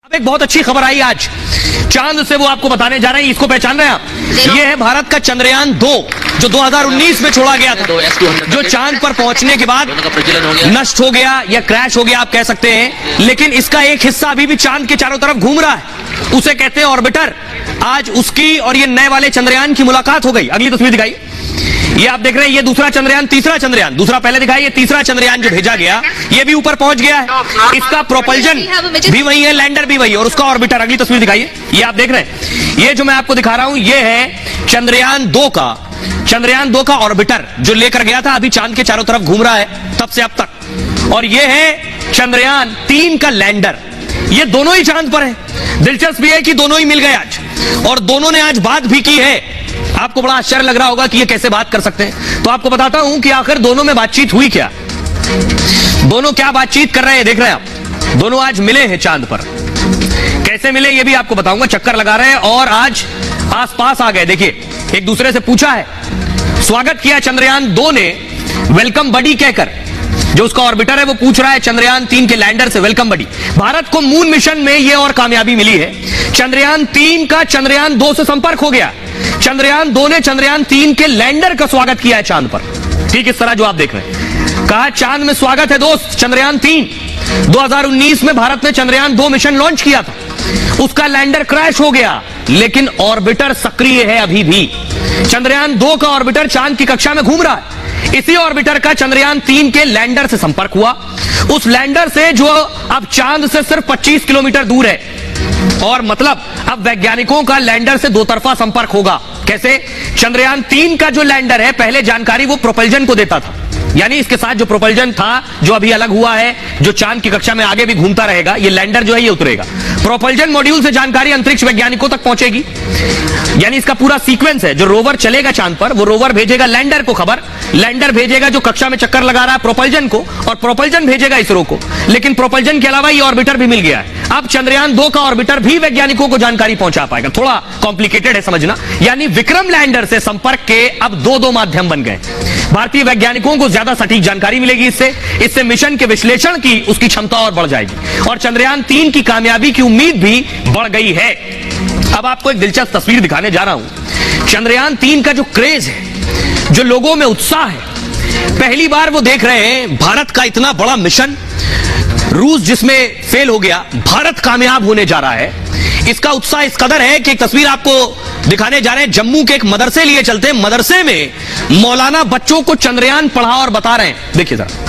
अब एक बहुत अच्छी खबर आई आज चांद से, वो आपको बताने जा रहे हैं। इसको पहचान रहे हैं आप? ये है भारत का चंद्रयान 2 जो 2019 में छोड़ा गया था, जो चांद पर पहुंचने के बाद नष्ट हो गया या क्रैश हो गया आप कह सकते हैं, लेकिन इसका एक हिस्सा अभी भी चांद के चारों तरफ घूम रहा है, उसे कहते हैं ऑर्बिटर। आज उसकी और ये नए वाले चंद्रयान की मुलाकात हो गई। अगली तस्वीर दिखाई, ये आप देख रहे हैं, ये दूसरा चंद्रयान, तीसरा चंद्रयान, दूसरा पहले दिखाई, ये तीसरा चंद्रयान जो भेजा गया ये भी ऊपर पहुंच गया है। इसका प्रोपल्जन भी वही है, लैंडर भी वही है और उसका ऑर्बिटर। अगली तस्वीर दिखाइए, ये आप देख रहे हैं, ये जो मैं आपको दिखा रहा हूं ये है चंद्रयान 2 का ऑर्बिटर जो लेकर गया था, अभी चांद के चारों तरफ घूम रहा है तब से अब तक। और ये है चंद्रयान 3 का लैंडर, ये दोनों ही चांद पर है। दिलचस्प भी है कि दोनों ही मिल गए आज और दोनों ने आज बात भी की है। आपको बड़ा आश्चर्य लग रहा होगा कि ये कैसे बात कर सकते हैं, तो आपको बताता हूं कि आखिर दोनों में बातचीत हुई क्या, दोनों क्या बातचीत कर रहे हैं। देख रहे हैं आप, दोनों आज मिले हैं चांद पर। कैसे मिले ये भी आपको बताऊंगा। चक्कर लगा रहे हैं और आज आसपास आ गए। देखिए, एक दूसरे से पूछा है, स्वागत किया चंद्रयान 2 ने वेलकम बडी कहकर। जो उसका ऑर्बिटर है वो पूछ रहा है चंद्रयान 3 के लैंडर से वेलकम बडी। भारत को मून मिशन में ये और कामयाबी मिली है, चंद्रयान 3 का चंद्रयान 2 से संपर्क हो गया। चंद्रयान 2 ने चंद्रयान 3 के लैंडर का स्वागत किया है चांद पर, ठीक इस तरह जो आप देख रहे हैं। कहा चांद में स्वागत है दोस्त चंद्रयान 3। 2019 में भारत ने चंद्रयान 2 मिशन लॉन्च किया था, उसका लैंडर क्रैश हो गया लेकिन ऑर्बिटर सक्रिय है अभी भी। चंद्रयान 2 का ऑर्बिटर चांद की कक्षा में घूम रहा है। इसी ऑर्बिटर का चंद्रयान 3 के लैंडर से संपर्क हुआ, उस लैंडर से जो अब चांद से सिर्फ 25 किलोमीटर दूर है। और मतलब अब वैज्ञानिकों का लैंडर से दो तरफा संपर्क होगा। कैसे? चंद्रयान 3 का जो लैंडर है, पहले जानकारी वो प्रोपल्जन को देता था, यानी इसके साथ जो प्रोपल्जन था जो अभी अलग हुआ है, जो चांद की कक्षा में आगे भी घूमता रहेगा, ये लैंडर जो है ये उतरेगा। प्रोपल्जन मॉड्यूल से जानकारी अंतरिक्ष वैज्ञानिकों तक पहुंचेगी, यानी इसका पूरा सीक्वेंस है। जो रोवर चलेगा चांद पर, वो रोवर भेजेगा लैंडर को खबर, लैंडर भेजेगा जो कक्षा में चक्कर लगा रहा है प्रोपल्जन को, और प्रोपल्जन भेजेगा इसरो को। लेकिन प्रोपल्जन के अलावा ये ऑर्बिटर भी मिल गया है। अब चंद्रयान 2 का ऑर्बिटर भी वैज्ञानिकों को जानकारी पहुंचा पाएगा। थोड़ा कॉम्प्लिकेटेड है समझना, यानी विक्रम लैंडर से संपर्क के अब दो माध्यम बन गए। भारतीय वैज्ञानिकों को ज्यादा सटीक जानकारी मिलेगी इससे मिशन के विश्लेषण की उसकी क्षमता और बढ़ जाएगी और चंद्रयान 3 की कामयाबी की उम्मीद भी बढ़ गई है। अब आपको एक दिलचस्प तस्वीर दिखाने जा रहा हूं। चंद्रयान 3 का जो क्रेज है, जो लोगों में उत्साह है, पहली बार वो देख रहे हैं भारत का इतना बड़ा मिशन, रूस जिसमें फेल हो गया, भारत कामयाब होने जा रहा है। इसका उत्साह इस कदर है कि एक तस्वीर आपको दिखाने जा रहे हैं। जम्मू के एक मदरसे लिए चलते हैं, मदरसे में मौलाना बच्चों को चंद्रयान पढ़ा और बता रहे हैं। देखिए जरा।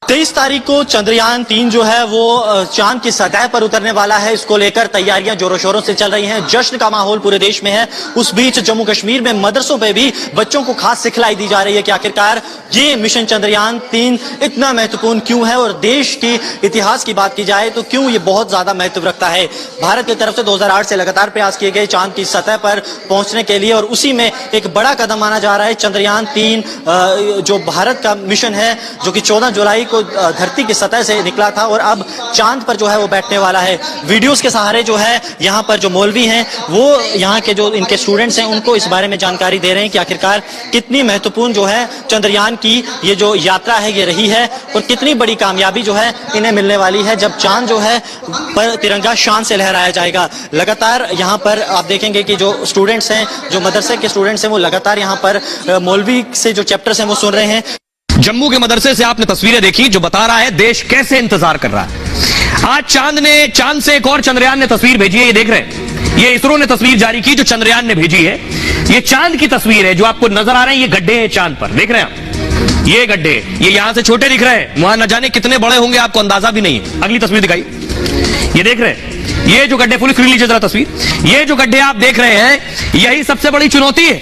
23 तारीख को चंद्रयान 3 जो है वो चांद की सतह पर उतरने वाला है। इसको लेकर तैयारियां जोरों शोरों से चल रही हैं, जश्न का माहौल पूरे देश में है। उस बीच जम्मू कश्मीर में मदरसों पे भी बच्चों को खास सिखलाई दी जा रही है कि आखिरकार ये मिशन चंद्रयान 3 इतना महत्वपूर्ण क्यों है और देश के इतिहास की बात की जाए तो क्यों ये बहुत ज्यादा महत्व रखता है। भारत की तरफ से 2008 से लगातार प्रयास किए गए चांद की सतह पर पहुंचने के लिए, और उसी में एक बड़ा कदम माना जा रहा है चंद्रयान 3 जो भारत का मिशन है, जो कि 14 जुलाई को धरती की सतह से निकला था और अब चांद पर जो है वो बैठने वाला है। वीडियोस के सहारे जो है यहाँ पर जो मौलवी हैं वो यहाँ के जो इनके स्टूडेंट्स हैं उनको इस बारे में जानकारी दे रहे हैं कि आखिरकार कितनी महत्वपूर्ण जो है चंद्रयान की ये जो यात्रा है ये रही है और कितनी बड़ी कामयाबी जो है इन्हें मिलने वाली है जब चांद जो है पर तिरंगा शान से लहराया जाएगा। लगातार यहाँ पर आप देखेंगे कि जो स्टूडेंट्स हैं, जो मदरसे के स्टूडेंट्स हैं, वो लगातार यहाँ पर मौलवी से जो चैप्टर्स हैं वो सुन रहे हैं। जम्मू के मदरसे से आपने तस्वीरें देखी जो बता रहा है देश कैसे इंतजार कर रहा है। आज चांद से एक और चंद्रयान ने तस्वीर भेजी है, ये देख रहे हैं, ये इसरो ने तस्वीर जारी की जो चंद्रयान ने भेजी है। ये चांद की तस्वीर है जो आपको नजर आ रहे हैं, ये गड्ढे हैं चांद पर, देख रहे हैं आप, ये गड्ढे, ये यहां से छोटे दिख रहे हैं, वहां न जाने कितने बड़े होंगे आपको अंदाजा भी नहीं है। अगली तस्वीर दिखाई, ये देख रहे हैं, ये जो गड्ढे, पुलिस लीजिए जरा तस्वीर, ये जो गड्ढे आप देख रहे हैं यही सबसे बड़ी चुनौती है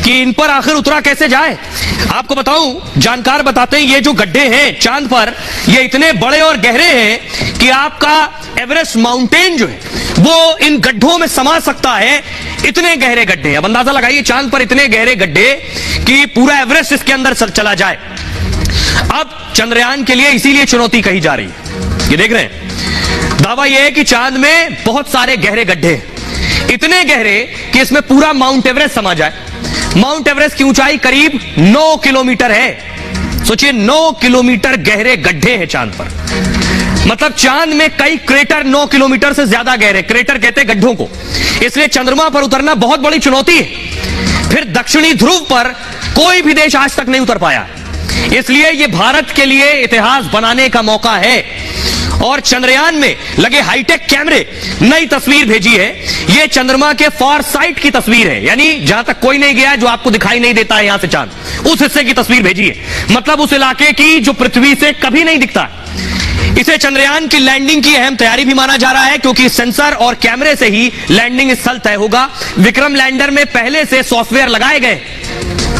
कि इन पर आखिर उतरा कैसे जाए। आपको बताऊं, जानकार बताते हैं ये जो गड्ढे हैं चांद पर, ये इतने बड़े और गहरे हैं कि आपका एवरेस्ट माउंटेन जो है वो इन गड्ढों में समा सकता है। इतने गहरे गड्ढे, अब अंदाजा लगाइए चांद पर इतने गहरे गड्ढे कि पूरा एवरेस्ट इसके अंदर चला जाए। अब चंद्रयान के लिए इसीलिए चुनौती कही जा रही है। ये देख रहे हैं, दावा यह है कि चांद में बहुत सारे गहरे गड्ढे हैं, इतने गहरे कि इसमें पूरा माउंट एवरेस्ट समा जाए। माउंट एवरेस्ट की ऊंचाई करीब 9 किलोमीटर है। सोचिए 9 किलोमीटर गहरे गड्ढे हैं चांद पर। मतलब चांद में कई क्रेटर 9 किलोमीटर से ज्यादा गहरे, क्रेटर कहते हैं गड्ढों को, इसलिए चंद्रमा पर उतरना बहुत बड़ी चुनौती है। फिर दक्षिणी ध्रुव पर कोई भी देश आज तक नहीं उतर पाया, इसलिए यह भारत के लिए इतिहास बनाने का मौका है। और चंद्रयान में लगे हाईटेक कैमरे नई तस्वीर भेजी है। यह चंद्रमा के फार साइड की तस्वीर है, यानी जहां तक कोई नहीं गया, जो आपको दिखाई नहीं देता है यहां से चांद, उस हिस्से की तस्वीर भेजी है, मतलब उस इलाके की जो पृथ्वी से कभी नहीं दिखता। इसे चंद्रयान की लैंडिंग की अहम तैयारी भी माना जा रहा है, क्योंकि सेंसर और कैमरे से ही लैंडिंग स्थल तय होगा। विक्रम लैंडर में पहले से सॉफ्टवेयर लगाए गए,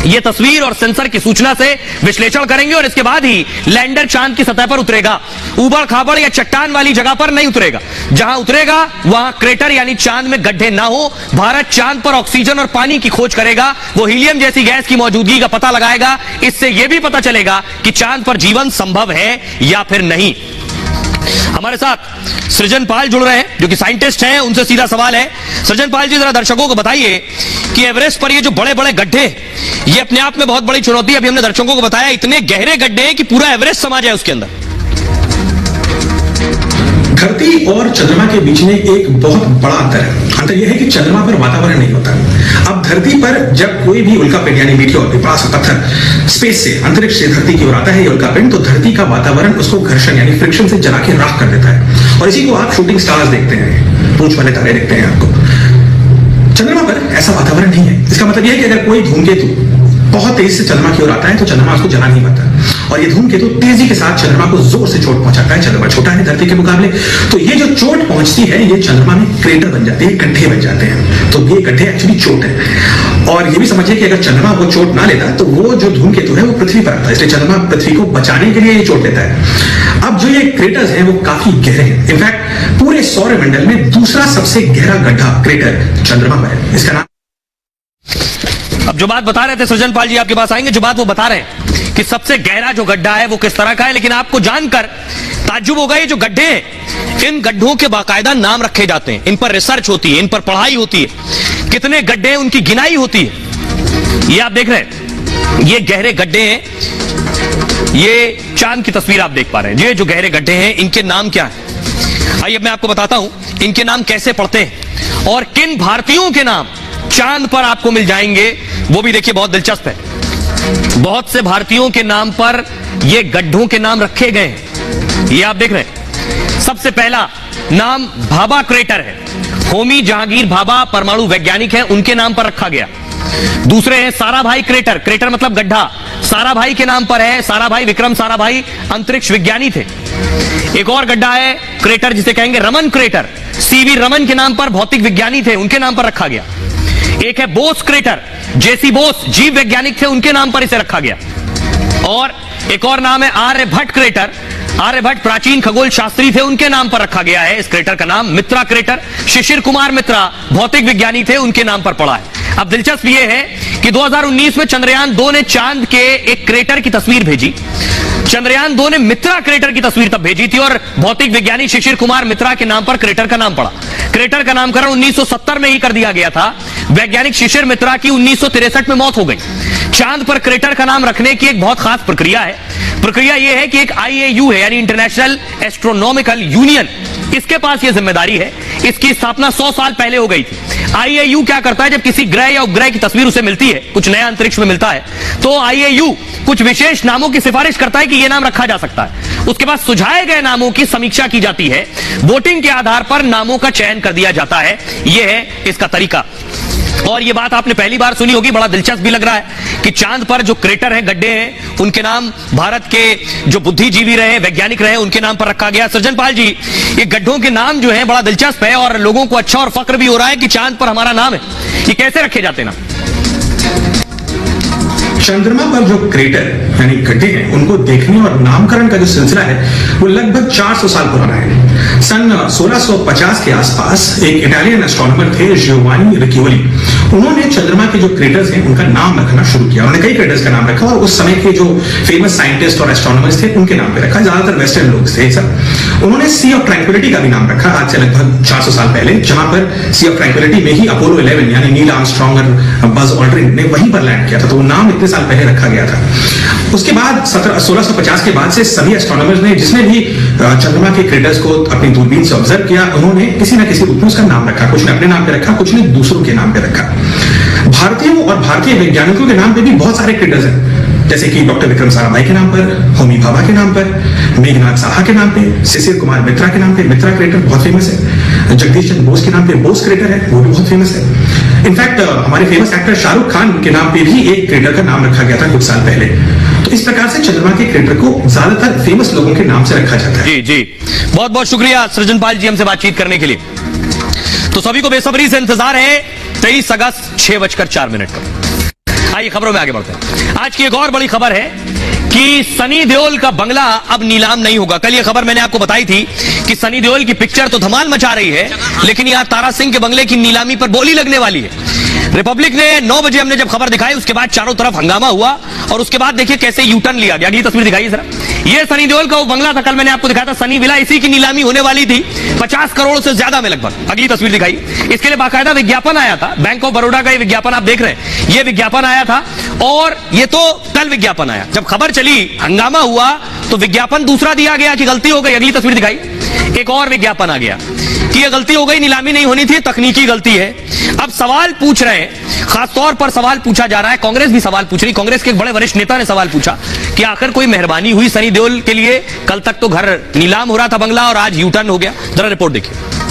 यह तस्वीर और सेंसर की सूचना से विश्लेषण करेंगे और इसके बाद ही लैंडर चांद की सतह पर उतरेगा। उबड़ खाबड़ या चट्टान वाली जगह पर नहीं उतरेगा, जहां उतरेगा वहां क्रेटर यानी चांद में गड्ढे ना हो। भारत चांद पर ऑक्सीजन और पानी की खोज करेगा, वो हीलियम जैसी गैस की मौजूदगी का पता लगाएगा। इससे यह भी पता चलेगा कि चांद पर जीवन संभव है या फिर नहीं। हमारे साथ सृजन पाल जुड़ रहे हैं, जो कि साइंटिस्ट हैं, उनसे सीधा सवाल है। सृजन पाल जी, जरा दर्शकों को बताइए कि एवरेस्ट पर ये जो बड़े बड़े गड्ढे, ये अपने आप में बहुत बड़ी चुनौती है। अभी हमने दर्शकों को बताया इतने गहरे गड्ढे हैं कि पूरा एवरेस्ट समा जाए उसके अंदर। धरती और चंद्रमा के बीच में एक बहुत बड़ा अंतर है। अंतर यह है कि चंद्रमा पर वातावरण नहीं होता। अब धरती पर जब कोई भी उल्कापिंड यानी मीटियोर, बड़ा सा पत्थर स्पेस से, अंतरिक्ष से धरती की ओर आता है ये उल्कापिंड, तो धरती का वातावरण उसको घर्षण यानी फ्रिक्शन से जला के राख कर देता है। और इसी को आप शूटिंग स्टार्स देखते हैं, पूंछ वाले तारे देखते हैं आपको। चंद्रमा पर ऐसा वातावरण नहीं है। इसका मतलब यह है कि अगर कोई धूमकेतु बहुत तेज से चंद्रमा की ओर आता है तो चंद्रमा उसको जला नहीं पाता, और ये धूमकेतु तेजी के साथ चंद्रमा को जोर से चोट पहुंचाता है। चंद्रमा छोटा है धरती के मुकाबले, तो ये जो चोट पहुंचती है ये चंद्रमा में क्रेटर बन जाते हैं, गड्ढे बन जाते हैं। तो ये गड्ढे एक्चुअली चोट है। और ये भी समझिए कि अगर चंद्रमा वो चोट ना लेता तो वो जो धूमकेतु है वो पृथ्वी पर आता है, इसलिए चंद्रमा पृथ्वी को बचाने के लिए ये चोट लेता है। अब जो ये क्रेटर्स हैं वो काफी गहरे हैं। इनफैक्ट पूरे सौरमंडल में दूसरा सबसे गहरा गड्ढा क्रेटर चंद्रमा पर है, इसका नाम। अब जो बात बता रहे थे सृजन पाल जी, आपके पास आएंगे, जो बात वो बता रहे हैं कि सबसे गहरा जो गड्ढा है वो किस तरह का है, लेकिन आपको जानकर ताज्जुब होगा, ये जो गड्ढे हैं, इन गड्ढों के बाकायदा नाम रखे जाते हैं, इन पर रिसर्च होती है, इन पर पढ़ाई होती है, कितने गड्ढे हैं उनकी गिनाई होती है। ये आप देख रहे हैं, ये गहरे गड्ढे हैं, ये चांद की तस्वीर आप देख पा रहे हैं। ये जो गहरे गड्ढे हैं इनके नाम क्या है, आइए मैं आपको बताता हूं इनके नाम कैसे पढ़ते हैं और किन भारतीयों के नाम चांद पर आपको मिल जाएंगे, वो भी देखिए बहुत दिलचस्प है। बहुत से भारतीयों के नाम पर ये गड्ढों के नाम रखे गए हैं, ये आप देख रहे हैं। सबसे पहला नाम भाभा क्रेटर है, होमी जहांगीर भाभा परमाणु वैज्ञानिक हैं, उनके नाम पर रखा गया। दूसरे हैं साराभाई क्रेटर, क्रेटर मतलब गड्ढा, साराभाई के नाम पर है। साराभाई, विक्रम साराभाई अंतरिक्ष विज्ञानी थे। एक और गड्ढा है क्रेटर जिसे कहेंगे रमन क्रेटर, सीवी रमन के नाम पर भौतिक विज्ञानी थे, उनके नाम पर रखा गया। एक है बोस क्रेटर, जेसी बोस जीव वैज्ञानिक थे, उनके नाम पर इसे रखा गया। और एक और नाम है आर्यभट्ट क्रेटर, आर्यभट्ट प्राचीन खगोल शास्त्री थे, उनके नाम पर रखा गया है इस क्रेटर का नाम। मित्रा क्रेटर, शिशिर कुमार मित्रा भौतिक विज्ञानी थे, उनके नाम पर पड़ा है। अब दिलचस्प यह है कि 2019 में चंद्रयान 2 ने चांद के एक क्रेटर की तस्वीर भेजी। चंद्रयान 2 ने मित्रा क्रेटर की तस्वीर तब भेजी थी और भौतिक विज्ञानी शिशिर कुमार मित्रा के नाम पर क्रेटर का नाम पड़ा। क्रेटर का नामकरण 1970 में ही कर दिया गया था। वैज्ञानिक शिशिर मित्रा की 1963 में मौत हो गई। चांद पर क्रेटर का नाम रखने की एक बहुत खास प्रक्रिया है। प्रक्रिया यह है कि एक IAU है, यानी इंटरनेशनल एस्ट्रोनॉमिकल यूनियन, इसके पास यह जिम्मेदारी है। इसकी स्थापना 100 साल पहले हो गई थी। IAU क्या करता है, जब किसी ग्रह या उपग्रह की तस्वीर उसे मिलती है, कुछ नया अंतरिक्ष में मिलता है, तो IAU कुछ विशेष नामों की सिफारिश करता है कि यह नाम रखा जा सकता है। उसके बाद सुझाए गए नामों की समीक्षा की जाती है, वोटिंग के आधार पर नामों का चयन कर दिया जाता है। यह है इसका तरीका। और यह बात आपने पहली बार सुनी होगी, बड़ा दिलचस्प भी लग रहा है कि चांद पर जो क्रेटर हैं, गड्ढे हैं, उनके नाम भारत के जो बुद्धिजीवी रहे, वैज्ञानिक रहे, उनके नाम पर रखा गया। सृजन पाल जी, ये गड्ढों के नाम जो हैं बड़ा दिलचस्प है और लोगों को अच्छा और फक्र भी हो रहा है कि चांद पर हमारा नाम है। ये कैसे रखे जाते हैं नाम? चंद्रमा पर जो क्रेटर यानी गड्ढे हैं उनको देखने और नामकरण का जो सिलसिला है वो लगभग 400 साल पुराना है। सन 1650 के आसपास एक इटालियन एस्ट्रोनॉमर थे जियोवानी रिक्यूवली, उन्होंने चंद्रमा के जो क्रेटर्स हैं उनका नाम रखना शुरू किया। उन्होंने कई क्रेटर्स का नाम रखा और उस समय के जो फेमस साइंटिस्ट और एस्ट्रोनॉमर्स थे उनके नाम पे रखा, ज्यादातर वेस्टर्न लोग थे सब। उन्होंने सी ऑफ ट्रैंक्विलिटी का भी नाम रखा आज से लगभग 400 साल पहले, जहां पर सी ऑफ ट्रैंक्विलिटी में ही अपोलो 11 यानी नील आर्मस्ट्रांग और बज ऑल्ड्रिन ने वहीं पर लैंड किया था, तो वो नाम इतने साल पहले रखा गया था। उसके बाद 1650 के बाद से सभी एस्ट्रोनॉमर्स ने जिसने भी चंद्रमा के क्रेटर्स को अपनी दूरबीन से ऑब्जर्व किया, उन्होंने किसी न किसी रूप में उसका नाम रखा। कुछ ने अपने नाम पे रखा, कुछ ने दूसरों के नाम पे रखा। भारतीयों और भारतीय वैज्ञानिकों के नाम पे भी बहुत सारे क्रेटर्स हैं, जैसे कि डॉक्टर विक्रम साराभाई के नाम पर, होमी भाभा के नाम पर, मेघनाथ साहा के नाम पे, शिशिर कुमार मित्रा के नाम पे, मित्रा क्रेटर बहुत फेमस है, जगदीश चंद्र बोस के नाम पे बोस क्रेटर है, वो भी बहुत फेमस है। इनफैक्ट हमारे फेमस एक्टर शाहरुख खान के नाम पे भी एक क्रेटर का नाम रखा गया था कुछ साल पहले। तो इस प्रकार से चंद्रमा के क्रेटर को ज्यादातर फेमस लोगों के नाम से रखा जाता है। जी जी, बहुत बहुत शुक्रिया सृजनपाल जी हमसे बातचीत करने के लिए। तो सभी को बेसब्री से इंतजार है 23 अगस्त 6:04 का। आइए खबरों में आगे बढ़ते हैं। आज की एक और बड़ी खबर है कि सनी देओल का बंगला अब नीलाम नहीं होगा। कल ये खबर मैंने आपको बताई थी कि सनी देओल की पिक्चर तो धमाल मचा रही है, लेकिन यहां तारा सिंह के बंगले की नीलामी पर बोली लगने वाली है। रिपब्लिक ने 9 बजे हमने जब खबर दिखाई, उसके बाद चारों तरफ हंगामा हुआ और उसके बाद देखिए कैसे यू टर्न लिया गया। अगली तस्वीर दिखाइए जरा। ये सनी देओल का वो बंगला था, कल मैंने आपको दिखाया था सनी विला, इसी की नीलामी होने वाली थी 50 करोड़ से ज्यादा में लगभग। अगली तस्वीर दिखाइए। इसके लिए बाकायदा विज्ञापन आया था, बैंक ऑफ बड़ौदा का ये विज्ञापन आप देख रहे हैं, ये विज्ञापन आया था और ये तो कल विज्ञापन आया। जब खबर चली, हंगामा हुआ, तो विज्ञापन दूसरा दिया गया कि गलती हो गई। अगली तस्वीर दिखाई, एक और विज्ञापन आ गया कि ये गलती हो गई, नीलामी नहीं होनी थी, तकनीकी गलती है। अब सवाल पूछ रहे हैं, खासतौर पर सवाल पूछा जा रहा है, कांग्रेस भी सवाल पूछ रही, कांग्रेस के एक बड़े वरिष्ठ नेता ने सवाल पूछा कि आखिर कोई मेहरबानी हुई सनी देओल के लिए? कल तक तो घर नीलाम हो रहा था बंगला और आज यू टर्न हो गया। जरा रिपोर्ट देखिए।